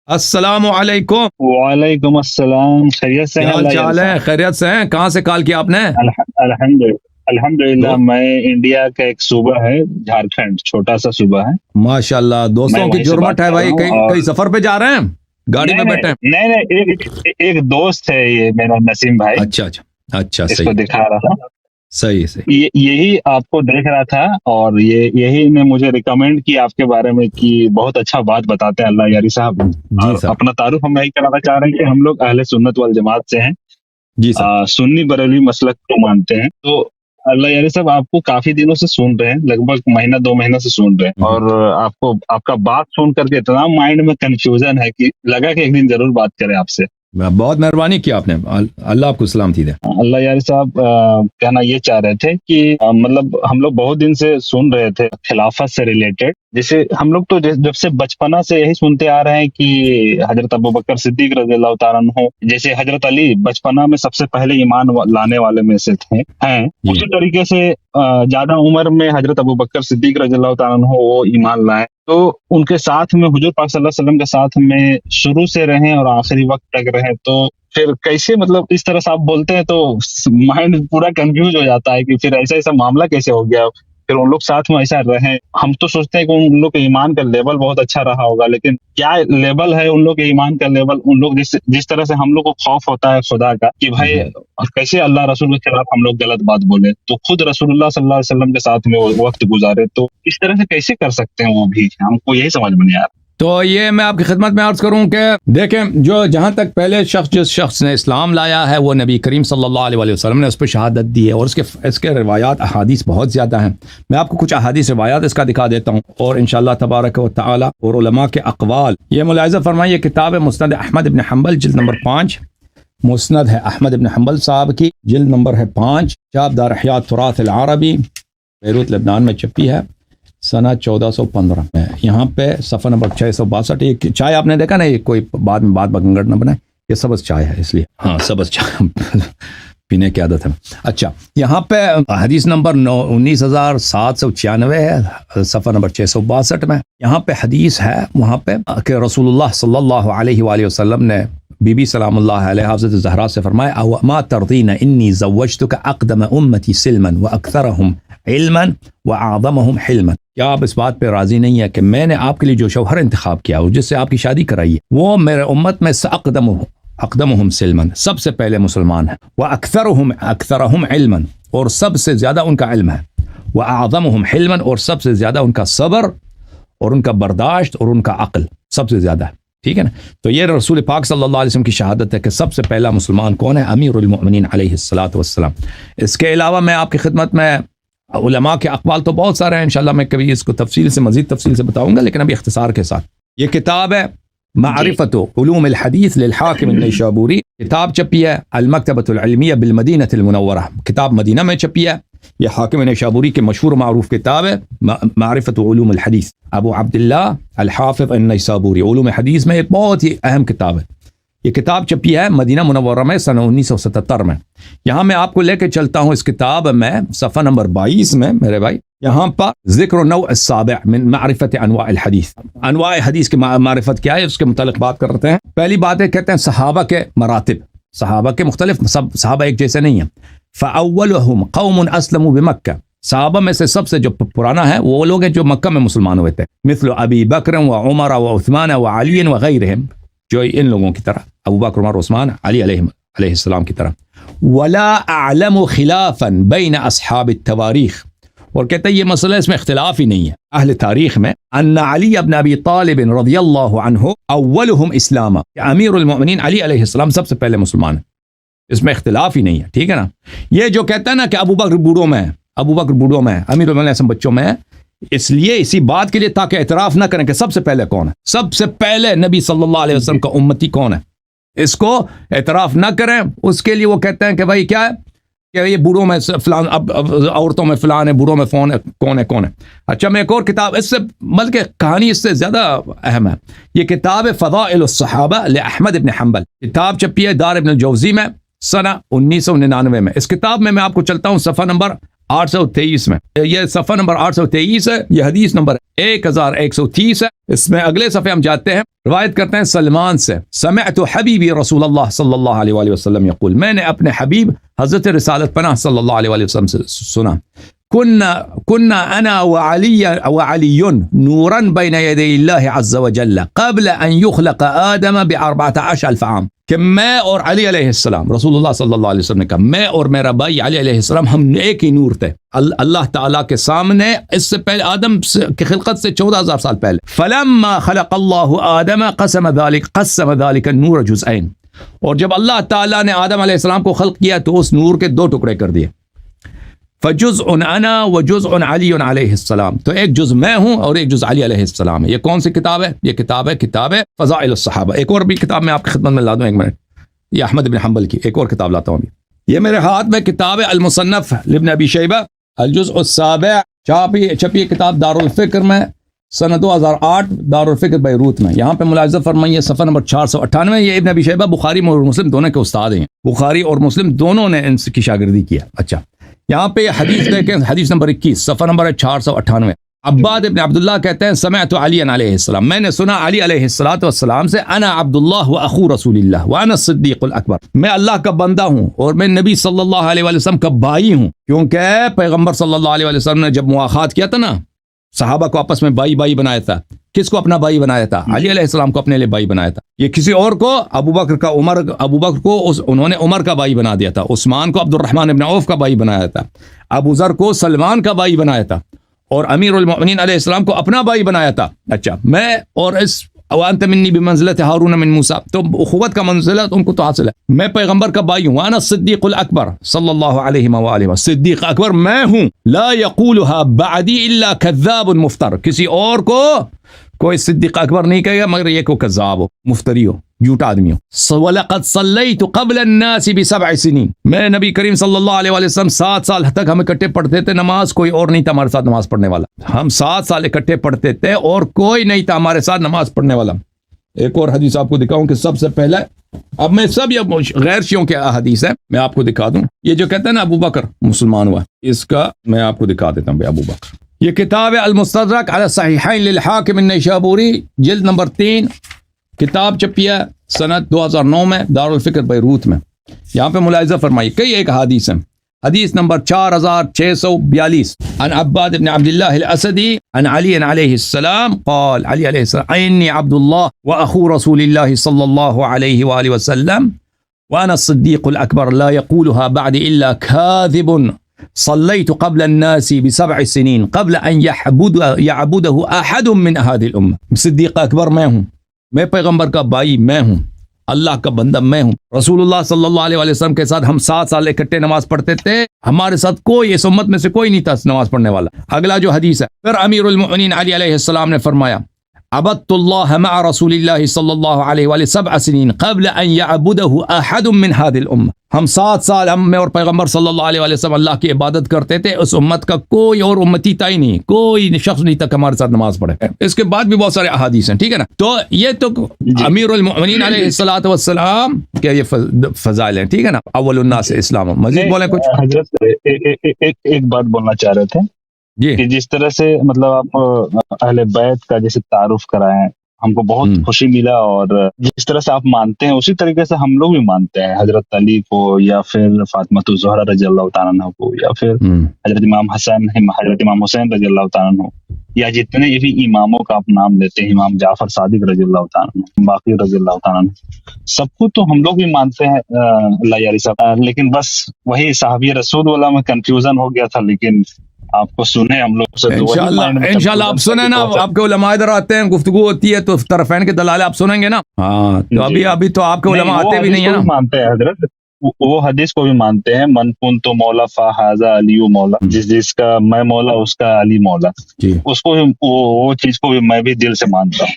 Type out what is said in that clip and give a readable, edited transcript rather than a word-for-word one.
السلام علیکم. وعلیکم السلام. خیریت سے ہیں؟ کیا حال چال ہے؟ خیریت سے ہیں؟ کہاں سے کال کیا آپ نے؟ الحمدللہ میں انڈیا کا ایک صوبہ ہے جھارکھنڈ، چھوٹا سا صوبہ ہے. ماشاء اللہ، دوستوں کی وہیں سے جرمٹ بات ہے کر بھائی. رہا ہوں. کئی سفر پہ جا رہے ہیں؟ گاڑی میں بیٹھے ہیں؟ نہیں، ایک دوست ہے یہ میرا، نسیم بھائی. اچھا اس کو صحیح دکھا رہا تھا. صحیح. یہی آپ کو دیکھ رہا تھا اور یہی نے مجھے ریکمینڈ کیا آپ کے بارے میں کہ بہت اچھا بات بتاتے ہیں اللہ یاری صاحب. جی اور صاحب. اپنا تعارف ہم یہی کرانا چاہ رہے ہیں کہ ہم لوگ اہل سنت والجماعت سے ہیں. جی صاحب. سنی بریلوی مسلک کو مانتے ہیں. تو اللہ یاری صاحب آپ کو کافی دنوں سے سن رہے ہیں، لگ بھگ مہینہ 2 مہینہ سے سن رہے ہیں، اور آپ کا بات سن کر کے اتنا مائنڈ میں کنفیوژن ہے کہ لگا کہ ایک دن ضرور بات کریں آپ سے. بہت مہربانی کیا آپ نے، اللہ آپ کو سلامتی دے. اللہ یاری صاحب کہنا یہ چاہ رہے تھے کہ مطلب ہم لوگ بہت دن سے سن رہے تھے خلافت سے ریلیٹڈ. جیسے ہم لوگ تو جب سے بچپنا سے یہی سنتے آ رہے ہیں کہ حضرت ابوبکر صدیق رضی اللہ تعالیٰ عنہ، جیسے حضرت علی بچپنا میں سب سے پہلے ایمان لانے والے میں سے ہیں، اسی طریقے سے زیادہ عمر میں حضرت ابوبکر صدیق رضی اللہ تعالیٰ عنہ وہ ایمان لائے. تو ان کے ساتھ میں حضور پاک صلی اللہ علیہ وسلم کے ساتھ میں شروع سے رہیں اور آخری وقت تک رہیں. تو پھر کیسے مطلب اس طرح سے آپ بولتے ہیں تو مائنڈ پورا کنفیوز ہو جاتا ہے کہ پھر ایسا معاملہ کیسے ہو گیا، پھر ان لوگ ساتھ میں ایسا رہیں. ہم تو سوچتے ہیں کہ ان لوگ کے ایمان کا لیول بہت اچھا رہا ہوگا، لیکن کیا لیول ہے ان لوگ کے ایمان کا لیول؟ ان لوگ جس طرح سے ہم لوگ کو خوف ہوتا ہے خدا کا کہ بھائی کیسے اللہ رسول کے خلاف ہم لوگ غلط بات بولے، تو خود رسول اللہ صلی اللہ علیہ وسلم کے ساتھ میں وہ وقت گزارے، تو اس طرح سے کیسے کر سکتے ہیں وہ بھی؟ ہم کو یہی سمجھ میں نہیں آ رہا. تو یہ میں آپ کی خدمت میں عرض کروں کہ دیکھیں، جہاں تک پہلے جس شخص نے اسلام لایا ہے وہ نبی کریم صلی اللہ علیہ وسلم نے اس پہ شہادت دی ہے، اور اس کے روایات احادیث بہت زیادہ ہیں. میں آپ کو کچھ احادیث روایات اس کا دکھا دیتا ہوں، اور انشاءاللہ تبارک و تعالی اور علماء کے اقوال یہ ملاحظہ فرمائیں. یہ کتاب ہے مسند احمد ابن حنبل، جلد نمبر 5. مسند ہے احمد ابن حنبل صاحب کی، جلد نمبر ہے 5، چاپ دار احیاء تراث العربی، بیروت لبنان میں چھپی ہے سنہ 1415 میں. یہاں پہ صفحہ نمبر 662. ایک چائے آپ نے دیکھا نا، یہ کوئی بعد میں بات بگنگڑ نہ بنائے، یہ سبز چائے ہے اس لیے. سبز چائے پینے کی عادت ہے. اچھا، یہاں پہ حدیث نمبر 19796 ہے، صفحہ نمبر 662 میں. یہاں پہ حدیث ہے وہاں پہ کہ رسول اللہ صلی اللہ علیہ وآلہ وسلم نے بی بی سلام اللہ علیہ حضرت زہرا سے فرمایا: او ما ترضین انی زوجتک اقدم امتی سلما واکثرهم علما واعظمهم حلما. کیا آپ اس بات پہ راضی نہیں ہے کہ میں نے آپ کے لیے جو شوہر انتخاب کیا اور جس سے آپ کی شادی کرائی ہے وہ میرے امت میں سے اقدمهم سلما، سب سے پہلے مسلمان ہیں، واکثرهم علما، اور سب سے زیادہ ان کا علم ہے، واعظمهم حلما، اور سب سے زیادہ ان کا صبر اور ان کا برداشت اور ان کا عقل سب سے زیادہ ہے. ٹھیک ہے نا؟ تو یہ رسول پاک صلی اللہ علیہ وسلم کی شہادت ہے کہ سب سے پہلا مسلمان کون ہے؟ امیر المؤمنین علیہ الصلوۃ والسلام. اس کے علاوہ میں آپ کی خدمت میں علماء کے اقوال تو بہت سارے ہیں، انشاءاللہ میں کبھی اس کو مزید تفصیل سے بتاؤں گا، لیکن ابھی اختصار کے ساتھ یہ کتاب ہے معرفت علوم الحدیث للحاکم النیشابوری. کتاب چھپی ہے المکتبۃ العلمیہ بالمدینہ المنورہ، کتاب مدینہ میں چھپی ہے. یہ حاکم نیشابوری کی مشہور معروف کتاب ہے معرفت علوم الحدیث، ابو عبداللہ الحافظ النیسابوری. علوم حدیث میں ایک بہت ہی اہم کتاب ہے. یہ کتاب چھپی ہے مدینہ منورہ میں سنہ 1977 میں. یہاں میں آپ کو لے کے چلتا ہوں اس کتاب میں صفحہ نمبر 22 میں میرے بھائی. یہاں پر ذکر النوع السابع من معرفت انواع الحدیث، انواع حدیث کی معرفت کیا ہے اس کے متعلق بات کرتے ہیں. پہلی بات ہے کہتے ہیں صحابہ کے مراتب، صحابہ کے مختلف، سب صحابہ ایک جیسے نہیں ہیں. فاولهم قوم اسلموا بمکہ، صحابہ میں سے سب سے جو پرانا ہے وہ لوگ ہیں جو مکہ میں مسلمان ہوئے تھے، مثل ابی بکر و عمر و عثمان و علی وغیرہم، جو ان لوگوں کی طرح ابو بکر، عمر، عثمان، علی علیہ السلام کی طرح. ولا اعلم خلافا بین اصحاب التواریخ، اور کہتے ہیں یہ مسئلہ اس میں اختلاف ہی نہیں ہے اہل تاریخ میں، ان علی ابن ابی طالب رضی اللہ عنہ اولهم اسلاما، امیر المؤمنین علی علیہ السلام سب سے پہلے مسلمان ہیں، اس میں اختلاف ہی نہیں ہے. ٹھیک ہے نا؟ یہ جو کہتا ہے نا کہ ابو بکر بوڑھوں میں ہے، ابو بکر بوڑھوں میں ہے، امیر المؤمنین بچوں میں ہے، اس لیے اسی بات کے لیے تاکہ اعتراف نہ کریں کہ سب سے پہلے کون ہے، سب سے پہلے نبی صلی اللہ علیہ وسلم کا امتی کون ہے، اس کو اعتراف نہ کریں. اس کے لیے وہ کہتے ہیں کہ بھائی کیا ہے کہ یہ بوڑھوں میں فلان، اب عورتوں میں فلان ہے، بوڑھوں میں کون ہے. اچھا، میں ایک اور کتاب اس سے بلکہ کہانی اس سے زیادہ اہم ہے. یہ کتاب فضائل الصحابہ لأحمد ابن حنبل، کتاب چھپی ہے دار ابن الجوزی میں سنہ 1999 میں. اس کتاب میں آپ کو چلتا ہوں صفحہ نمبر 823 میں، یہ صفحہ نمبر 823 ہے، یہ حدیث نمبر 1130 ہے۔ اس میں اگلے صفحے ہم جاتے ہیں، روایت کرتے ہیں سلمان سے، سمعت حبیبی رسول اللہ صلی اللہ علیہ وآلہ وسلم یقول، میں نے اپنے حبیب حضرت رسالت پناہ صلی اللہ علیہ وآلہ وسلم سے سنا، كنا انا وعلي نورا بين يدي الله عز وجل قبل ان يخلق آدم ب14,000 عام، کہ میں اور علی علیہ السلام، رسول اللہ صلی اللہ علیہ وسلم نے کہا میں اور میرا بھائی علی علیہ السلام ہم ایک ہی نور تھے اللہ تعالیٰ کے سامنے، اس سے پہلے آدم کی خلقت سے 14,000 سال پہلے۔ فلما خلق اللہ آدم قسم ذلك النور جزئین، اور جب اللہ تعالیٰ نے آدم علیہ السلام کو خلق کیا تو اس نور کے 2 ٹکڑے کر دیے، فجزء انا وجزء علی علیہ السلام، تو ایک جز میں ہوں اور ایک جز علی علیہ السلام ہے۔ یہ کون سی کتاب ہے؟ یہ کتاب ہے فضائل الصحابہ۔ ایک اور بھی کتاب میں آپ کی خدمت میں لا دوں، ایک منٹ، یہ احمد بن حنبل کی ایک اور کتاب لاتا ہوں ابھی۔ یہ میرے ہاتھ میں کتاب ہے المصنف لابن ابی شیبہ، الجزء السابع، چھپی کتاب دارالفکر میں سنہ 2008 دارالفکر بیروت میں۔ یہاں پہ ملاحظہ فرمائیے صفحہ نمبر 498، یہ ابن ابی شیبہ بخاری اور مسلم دونوں کے استاد ہیں، بخاری اور مسلم دونوں نے ان کی شاگردی کیا۔ اچھا، یہاں پہ حدیث دیکھیں، حدیث نمبر 21، صفحہ نمبر 498۔ عباد ابن عبداللہ کہتے ہیں سمعت علی علیہ السلام، میں نے سنا علی علیہ السلام سے، انا عبداللہ و اخو رسول اللہ وانا الصدیق الاکبر، میں اللہ کا بندہ ہوں اور میں نبی صلی اللہ علیہ وسلم کا بھائی ہوں، کیونکہ پیغمبر صلی اللہ علیہ وسلم نے جب مواخات کیا تھا نا، صحابہ کو آپس میں بھائی بنایا تھا، کس کو اپنا بھائی بنایا تھا؟ علی علیہ السلام کو اپنے لیے بھائی بنایا تھا۔ یہ کسی اور کو ابو بکر کو انہوں نے عمر کا بھائی بنا دیا تھا، عثمان کو عبد الرحمن ابن عوف کا بھائی بنایا تھا، ابو ذر کو سلمان کا بھائی بنایا تھا، اور امیر المؤمنین علیہ السلام کو اپنا بھائی بنایا تھا۔ اچھا، میں اور اس وانت منی بمنزلت ہارون من موسیٰ، تو اخوت کا منزلت ان کو تو حاصل ہے، میں پیغمبر کا بھائی ہوں، وانا صدیق الاکبر صلی اللہ علیہ وآلہ وسلم، صدیق اکبر میں ہوں، لا یقولها بعدی الا کذاب مفتر، کسی اور کو کوئی صدیق اکبر نہیں کہے گا مگر یہ کو کذاب ہو، مفتری ہو، جھوٹا آدمی ہو۔ وَلَقَدْ صَلَّيْتُ قَبْلَ النَّاسِ بِسَبْعِ سِنِينَ، میں نبی کریم صلی اللہ علیہ وسلم 7 سال تک ہم اکٹھے پڑھتے تھے نماز، کوئی اور نہیں تھا ہمارے ساتھ نماز پڑھنے والا، ہم 7 سال اکٹھے پڑھتے تھے اور کوئی نہیں تھا ہمارے ساتھ نماز پڑھنے والا۔ ایک اور حدیث آپ کو دکھاؤں کہ سب سے پہلے، اب میں سب یہ غیر شیعوں کے حدیث ہے، میں آپ کو دکھا دوں، یہ جو کہتے ہیں نا ابو بکر مسلمان ہوا، اس کا میں آپ کو دکھا دیتا ہوں ابو بکر۔ یہ کتاب ہے المستدرک علی الصحیحین للحاکم النیسابوری، جلد نمبر 3، کتاب چھپی ہے سنت 2009 میں دارالفکر بیروت میں۔ یہاں پہ ملاحظہ فرمائی کئی ایک حدیث ہیں، حدیث نمبر 4642 عن عباد بن عبد الله الاسدی عن علی علیہ السلام قال، علی علیہ السلام، انی عبد اللہ و اخو رسول اللہ صلی اللہ علیہ وآلہ وسلم وانا الصدیق الاکبر لا یقولها بعد الا کاذب، صلیت قبل الناس ب7 سنین قبل ان یعبده احد من هذه الامه، صدیق اکبر میں ہوں، میں پیغمبر کا بھائی میں ہوں، اللہ کا بندہ میں ہوں، رسول اللہ صلی اللہ علیہ وسلم کے ساتھ ہم 7 سال اکٹھے نماز پڑھتے تھے، ہمارے ساتھ کوئی اس امت میں سے کوئی نہیں تھا نماز پڑھنے والا۔ اگلا جو حدیث ہے، پھر امیر المؤمنین علی علیہ السلام نے فرمایا، عبدت اللہ مع رسول اللہ صلی اللہ علیہ وآلہ 7 سنین قبل ان یعبده احد من هذه الامه، ہم 7 سال میں اور پیغمبر صلی اللہ علیہ وسلم اللہ کی عبادت کرتے تھے، اس امت کا کوئی اور امتی تھا ہی نہیں، کوئی شخص نہیں تک ہمارے ساتھ نماز پڑھے۔ اس کے بعد بھی بہت سارے احادیث ہیں، ٹھیک ہے نا، تو یہ تو امیر المؤمنین علیہ الصلوۃ والسلام کے یہ فضائل ہیں، ٹھیک ہے نا، اول الناس اسلام۔ مزید بولیں کچھ؟ حضرت ایک بات بولنا چاہ رہے تھے جی، کہ جس طرح سے مطلب آپ اہل بیت کا جیسے تعارف کرائیں، ہم کو بہت خوشی ملا، اور جس طرح سے آپ مانتے ہیں اسی طریقے سے ہم لوگ بھی مانتے ہیں، حضرت علی کو یا پھر فاطمہ الزہرا رضی اللہ تعالیٰ عنہ کو، یا پھر حضرت امام حسن، حضرت امام حسین رضی اللہ تعالیٰ عنہ، یا جتنے بھی اماموں کا آپ نام لیتے ہیں، امام جعفر صادق رضی اللہ تعالیٰ عنہ، باقی رضی اللہ تعالیٰ عنہ، سب کو تو ہم لوگ بھی مانتے ہیں، اللہ یاری صاحب، لیکن بس وہی صحابی رسول والا میں کنفیوژن ہو گیا تھا، لیکن آپ کو سنے ہم لوگ سے انشاءاللہ آپ سنیں نا، آپ کے علماء ادھر آتے ہیں، گفتگو ہوتی ہے تو طرفین کے دلالے آپ سنیں گے نا۔ ہاں، تو ابھی تو آپ کے علماء آتے بھی نہیں ہیں نا، مانتے ہیں حضرت، وہ حدیث کو بھی مانتے ہیں، من کنت مولا فہذا علی مولا، جس کا میں مولا اس کا علی مولا، اس کو وہ چیز کو بھی میں بھی دل سے مانتا ہوں۔